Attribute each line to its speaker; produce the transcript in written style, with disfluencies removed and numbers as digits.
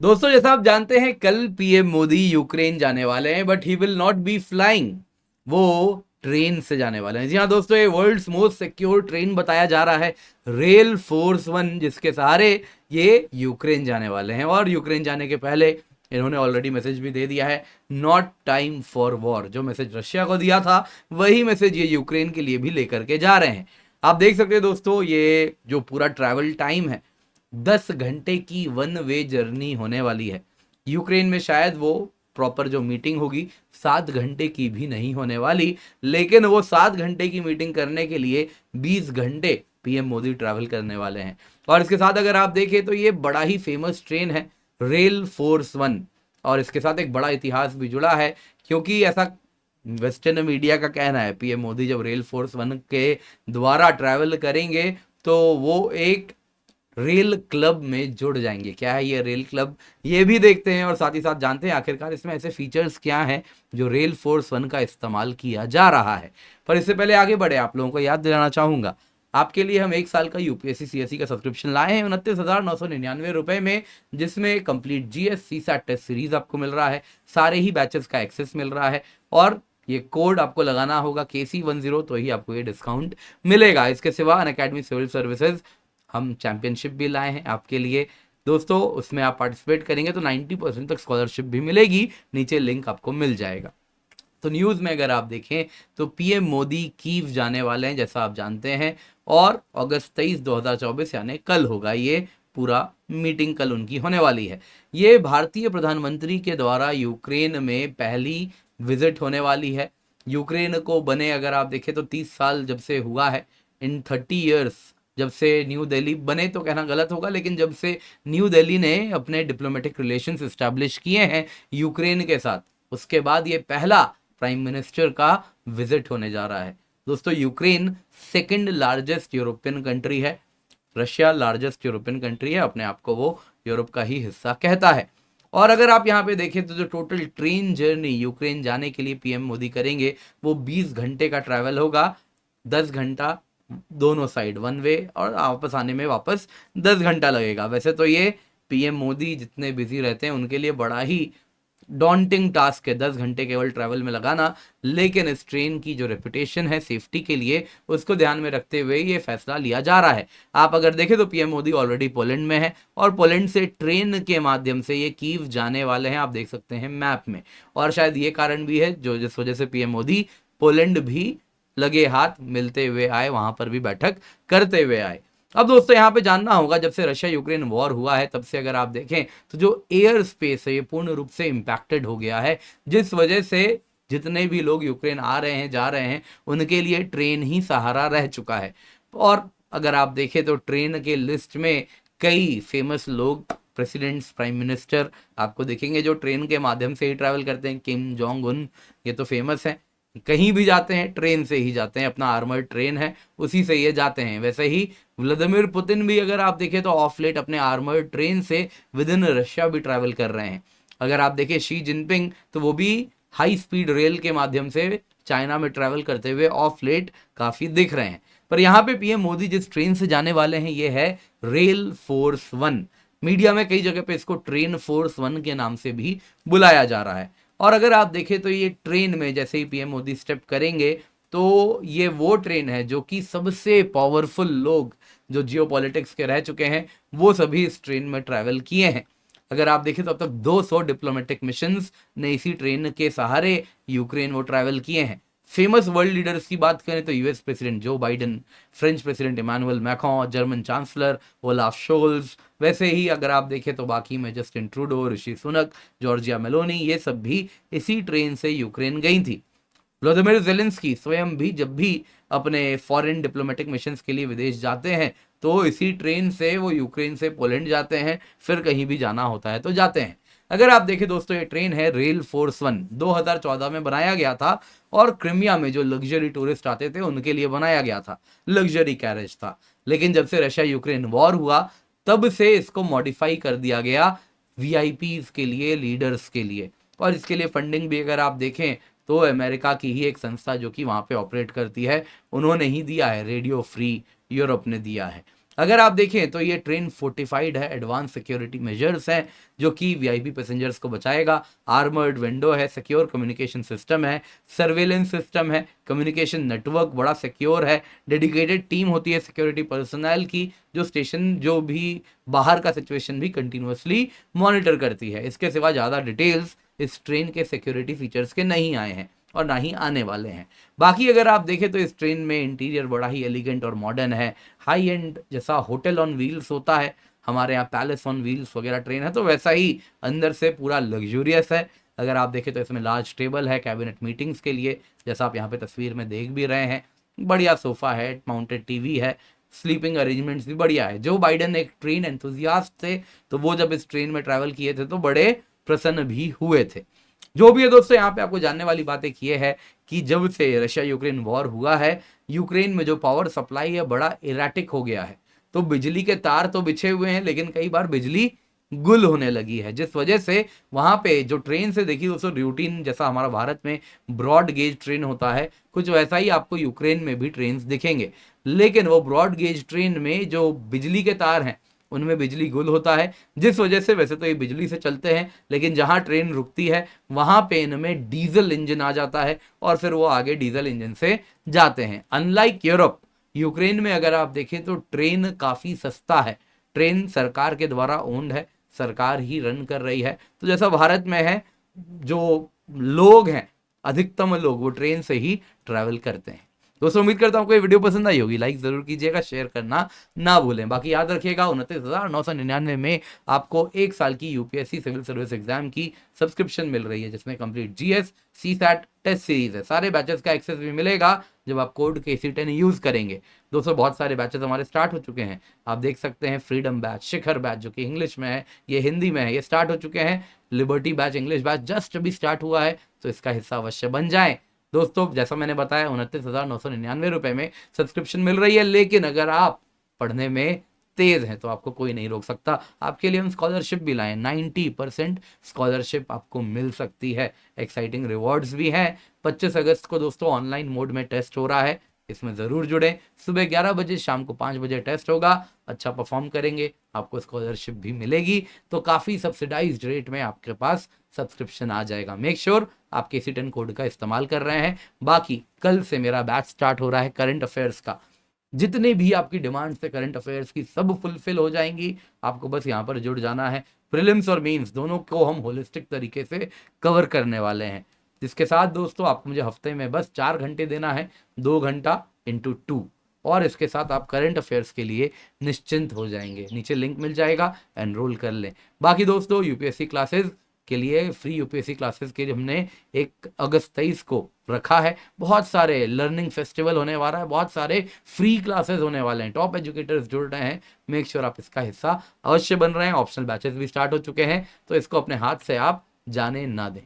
Speaker 1: दोस्तों जैसा आप जानते हैं कल पीएम मोदी यूक्रेन जाने वाले हैं, but he will not be flying. वो ट्रेन से जाने वाले हैं। जी हाँ दोस्तों, ये वर्ल्ड्स मोस्ट सिक्योर ट्रेन बताया जा रहा है रेल फोर्स वन, जिसके सहारे ये यूक्रेन जाने वाले हैं। और यूक्रेन जाने के पहले इन्होंने ऑलरेडी मैसेज भी दे दिया है, नॉट टाइम फॉर वॉर। जो मैसेज रशिया को दिया था वही मैसेज ये यूक्रेन के लिए भी लेकर के जा रहे हैं। आप देख सकते हैं दोस्तों, ये जो पूरा ट्रैवल टाइम है 10 घंटे की वन वे जर्नी होने वाली है। यूक्रेन में शायद वो प्रॉपर जो मीटिंग होगी 7 घंटे की भी नहीं होने वाली, लेकिन वो 7 घंटे की मीटिंग करने के लिए 20 घंटे पीएम मोदी ट्रैवल करने वाले हैं। और इसके साथ अगर आप देखें तो ये बड़ा ही फेमस ट्रेन है रेल फोर्स वन। और इसके साथ एक बड़ा इतिहास भी जुड़ा है, क्योंकि ऐसा वेस्टर्न मीडिया का कहना है पीएम मोदी जब रेल फोर्स वन के द्वारा ट्रैवल करेंगे तो वो एक रेल क्लब में जुड़ जाएंगे। क्या है ये रेल क्लब, ये भी देखते हैं और साथ ही साथ जानते हैं आखिरकार इसमें ऐसे फीचर्स क्या हैं जो रेल फोर्स वन का इस्तेमाल किया जा रहा है। पर इससे पहले आगे बढ़े, आप लोगों को याद दिलाना चाहूंगा, आपके लिए हम 1 साल का यूपीएससी सीएससी का सब्सक्रिप्शन लाए हैं 29,999 रुपए में, जिसमें complete GS CSAT test series आपको मिल रहा है, सारे ही बैचेस का एक्सेस मिल रहा है, और ये कोड आपको लगाना होगा KC10 तो ही आपको ये डिस्काउंट मिलेगा। इसके सिवा अनअकैडमी सिविल सर्विसेज हम चैंपियनशिप भी लाए हैं आपके लिए दोस्तों, उसमें आप पार्टिसिपेट करेंगे तो 90% तक स्कॉलरशिप भी मिलेगी, नीचे लिंक आपको मिल जाएगा। तो न्यूज़ में अगर आप देखें तो पीएम मोदी कीव जाने वाले हैं जैसा आप जानते हैं, और अगस्त 23 2024 यानी कल होगा ये पूरा मीटिंग, कल उनकी होने वाली है। ये भारतीय प्रधानमंत्री के द्वारा यूक्रेन में पहली विजिट होने वाली है। यूक्रेन को बने अगर आप देखें तो 30 साल जब से हुआ है, इन 30 ईयर्स जब से न्यू दिल्ली बने तो कहना गलत होगा, लेकिन जब से न्यू दिल्ली ने अपने डिप्लोमेटिक रिलेशंस इस्टेब्लिश किए हैं यूक्रेन के साथ, उसके बाद ये पहला प्राइम मिनिस्टर का विजिट होने जा रहा है। दोस्तों Ukraine second largest European country है, रशिया लार्जेस्ट यूरोपियन कंट्री है, अपने आप को वो यूरोप का ही हिस्सा कहता है। और अगर आप यहाँ पे देखें तो जो टोटल ट्रेन जर्नी यूक्रेन जाने के लिए पीएम मोदी करेंगे वो 20 घंटे का ट्रैवल होगा। 10 घंटा दोनों साइड वन वे, और वापस आने में वापस 10 घंटा लगेगा। वैसे तो ये पीएम मोदी जितने बिजी रहते हैं उनके लिए बड़ा ही डॉन्टिंग टास्क है 10 घंटे केवल ट्रैवल में लगाना, लेकिन इस ट्रेन की जो रेपुटेशन है सेफ्टी के लिए उसको ध्यान में रखते हुए ये फैसला लिया जा रहा है। आप अगर देखें तो पीएम मोदी ऑलरेडी पोलैंड में है, और पोलैंड से ट्रेन के माध्यम से ये कीव जाने वाले हैं, आप देख सकते हैं मैप में। और शायद ये कारण भी है जो जिस वजह से पीएम मोदी पोलैंड भी लगे हाथ मिलते हुए आए, वहां पर भी बैठक करते हुए आए। अब दोस्तों यहाँ पे जानना होगा, जब से रशिया यूक्रेन वॉर हुआ है तब से अगर आप देखें तो जो एयर स्पेस है ये पूर्ण रूप से इम्पैक्टेड हो गया है, जिस वजह से जितने भी लोग यूक्रेन आ रहे हैं जा रहे हैं उनके लिए ट्रेन ही सहारा रह चुका है। और अगर आप देखें तो ट्रेन के लिस्ट में कई फेमस लोग, प्रेसिडेंट्स, प्राइम मिनिस्टर आपको देखेंगे जो ट्रेन के माध्यम से ही ट्रैवल करते हैं। किम जोंग उन, ये तो फेमस है, कहीं भी जाते हैं ट्रेन से ही जाते हैं, अपना आर्मर्ड ट्रेन है उसी से ये जाते हैं। वैसे ही व्लादिमीर पुतिन भी अगर आप देखें तो ऑफ लेट अपने आर्मर्ड ट्रेन से विद इन रशिया भी ट्रैवल कर रहे हैं। अगर आप देखें शी जिनपिंग तो वो भी हाई स्पीड रेल के माध्यम से चाइना में ट्रैवल करते हुए ऑफ लेट काफ़ी दिख रहे हैं। पर यहाँ पे पीएम मोदी जिस ट्रेन से जाने वाले हैं ये है रेल फोर्स वन। मीडिया में कई जगह पे इसको ट्रेन फोर्स वन के नाम से भी बुलाया जा रहा है। और अगर आप देखें तो ये ट्रेन में जैसे ही पीएम मोदी स्टेप करेंगे तो ये वो ट्रेन है जो कि सबसे पावरफुल लोग जो जियोपॉलिटिक्स के रह चुके हैं वो सभी इस ट्रेन में ट्रैवल किए हैं। अगर आप देखें तो अब तक 200 डिप्लोमेटिक मिशंस ने इसी ट्रेन के सहारे यूक्रेन वो ट्रैवल किए हैं। फेमस वर्ल्ड लीडर्स की बात करें तो US president Joe Biden, French president Emmanuel Macron, German chancellor Olaf Scholz, वैसे ही अगर आप देखें तो बाकी में Justin Trudeau, Rishi Sunak, Giorgia Meloni, ये सब भी इसी ट्रेन से यूक्रेन गई थी। व्लादिमीर जेलेंस्की स्वयं भी जब भी अपने फॉरेन डिप्लोमेटिक मिशंस के लिए विदेश जाते हैं तो इसी ट्रेन से वो यूक्रेन से पोलैंड जाते हैं, फिर कहीं भी जाना होता है तो जाते हैं। अगर आप देखें दोस्तों ये ट्रेन है रेल फोर्स वन, 2014 में बनाया गया था, और क्रिमिया में जो लग्जरी टूरिस्ट आते थे उनके लिए बनाया गया था, लग्जरी कैरेज था। लेकिन जब से रशिया यूक्रेन वॉर हुआ तब से इसको मॉडिफाई कर दिया गया वीआईपीज के लिए, लीडर्स के लिए। और इसके लिए फंडिंग भी अगर आप देखें तो अमेरिका की ही एक संस्था जो कि वहाँ पे ऑपरेट करती है उन्होंने ही दिया है, रेडियो फ्री यूरोप ने दिया है। अगर आप देखें तो ये ट्रेन फोर्टिफाइड है, एडवांस सिक्योरिटी मेजर्स हैं जो कि वीआईपी पैसेंजर्स को बचाएगा। आर्मर्ड विंडो है, सिक्योर कम्युनिकेशन सिस्टम है, सर्वेलेंस सिस्टम है, कम्युनिकेशन नेटवर्क बड़ा सिक्योर है, डेडिकेटेड टीम होती है सिक्योरिटी पर्सनल की जो स्टेशन जो भी बाहर का सिचुएशन भी कंटिन्यूअसली मॉनिटर करती है। इसके सिवा ज़्यादा डिटेल्स इस ट्रेन के सिक्योरिटी फीचर्स के नहीं आए हैं और ना ही आने वाले हैं। बाकी अगर आप देखें तो इस ट्रेन में इंटीरियर बड़ा ही एलिगेंट और मॉडर्न है, हाई एंड जैसा होटल ऑन व्हील्स होता है, हमारे यहाँ पैलेस ऑन व्हील्स वगैरह ट्रेन है तो वैसा ही अंदर से पूरा लग्जूरियस है। अगर आप देखें तो इसमें लार्ज टेबल है कैबिनेट मीटिंग्स के लिए, जैसा आप यहाँ पे तस्वीर में देख भी रहे हैं। बढ़िया सोफा है, माउंटेड टीवी है, स्लीपिंग अरेंजमेंट्स भी बढ़िया है। जो बाइडन एक ट्रेन एंथुजियास्ट थे तो वो जब इस ट्रेन में ट्रैवल किए थे तो बड़े प्रसन्न भी हुए थे। जो भी है दोस्तों, यहाँ पे आपको जानने वाली बात एक ये है कि जब से रशिया यूक्रेन वॉर हुआ है, यूक्रेन में जो पावर सप्लाई है बड़ा इराटिक हो गया है। तो बिजली के तार तो बिछे हुए हैं लेकिन कई बार बिजली गुल होने लगी है, जिस वजह से वहां पे जो ट्रेन से देखिए दोस्तों रूटीन जैसा हमारा भारत में ब्रॉड गेज ट्रेन होता है, कुछ वैसा ही आपको यूक्रेन में भी ट्रेन दिखेंगे। लेकिन वो ब्रॉड गेज ट्रेन में जो बिजली के तार हैं उनमें बिजली गुल होता है, जिस वजह से वैसे तो ये बिजली से चलते हैं लेकिन जहां ट्रेन रुकती है वहां पे इनमें डीजल इंजन आ जाता है और फिर वो आगे डीजल इंजन से जाते हैं। अनलाइक यूरोप, यूक्रेन में अगर आप देखें तो ट्रेन काफी सस्ता है, ट्रेन सरकार के द्वारा ओन्ड है, सरकार ही रन कर रही है। तो जैसा भारत में है, जो लोग हैं अधिकतम लोग वो ट्रेन से ही ट्रैवल करते हैं। दोस्तों उम्मीद करता हूँ आपको ये वीडियो पसंद आई होगी, लाइक जरूर कीजिएगा, शेयर करना ना भूलें। बाकी याद रखिएगा 29,999 में आपको 1 साल की यूपीएससी सिविल सर्विस एग्जाम की सब्सक्रिप्शन मिल रही है जिसमें complete GS CSAT test series है। सारे बैचेस का एक्सेस भी मिलेगा जब आप कोड KC10 यूज करेंगे। दोस्तों बहुत सारे बैचेस हमारे स्टार्ट हो चुके हैं, आप देख सकते हैं फ्रीडम बैच, शिखर बैच जो कि इंग्लिश में है, ये हिंदी में है, ये स्टार्ट हो चुके हैं। Liberty batch English batch just अभी स्टार्ट हुआ है तो इसका हिस्सा अवश्य बन जाएं। दोस्तों जैसा मैंने बताया 29,999 रुपए में सब्सक्रिप्शन मिल रही है, लेकिन अगर आप पढ़ने में तेज हैं तो आपको कोई नहीं रोक सकता। आपके लिए हम स्कॉलरशिप भी लाएं, 90% स्कॉलरशिप आपको मिल सकती है, एक्साइटिंग रिवॉर्ड्स भी हैं। 25 अगस्त को दोस्तों ऑनलाइन मोड में टेस्ट हो रहा है, इसमें ज़रूर जुड़ें। सुबह 11 बजे, शाम को 5 बजे टेस्ट होगा, अच्छा परफॉर्म करेंगे आपको स्कॉलरशिप भी मिलेगी। तो काफ़ी सब्सिडाइज्ड रेट में आपके पास सब्सक्रिप्शन आ जाएगा। मेक श्योर आप KC10 कोड का इस्तेमाल कर रहे हैं। बाकी कल से मेरा बैच स्टार्ट हो रहा है करंट अफेयर्स का, जितने भी आपकी डिमांड्स थे करंट अफेयर्स की सब फुलफिल हो जाएंगी। आपको बस यहाँ पर जुड़ जाना है। प्रीलिम्स और मेंस दोनों को हम होलिस्टिक तरीके से कवर करने वाले हैं, जिसके साथ दोस्तों आपको मुझे हफ्ते में बस 4 घंटे देना है, 2 घंटा इंटू 2, और इसके साथ आप करंट अफेयर्स के लिए निश्चिंत हो जाएंगे। नीचे लिंक मिल जाएगा, एनरोल कर लें। बाकी दोस्तों यूपीएससी क्लासेस के लिए फ्री यूपीएससी क्लासेस के लिए हमने 1 अगस्त 23 को रखा है। बहुत सारे लर्निंग फेस्टिवल होने वाला है, बहुत सारे फ्री क्लासेस होने वाले हैं, टॉप एजुकेटर्स जुड़ रहे हैं। मेक श्योर आप इसका हिस्सा अवश्य बन रहे हैं। ऑप्शनल बैचेस भी स्टार्ट हो चुके हैं तो इसको अपने हाथ से आप जाने ना दें।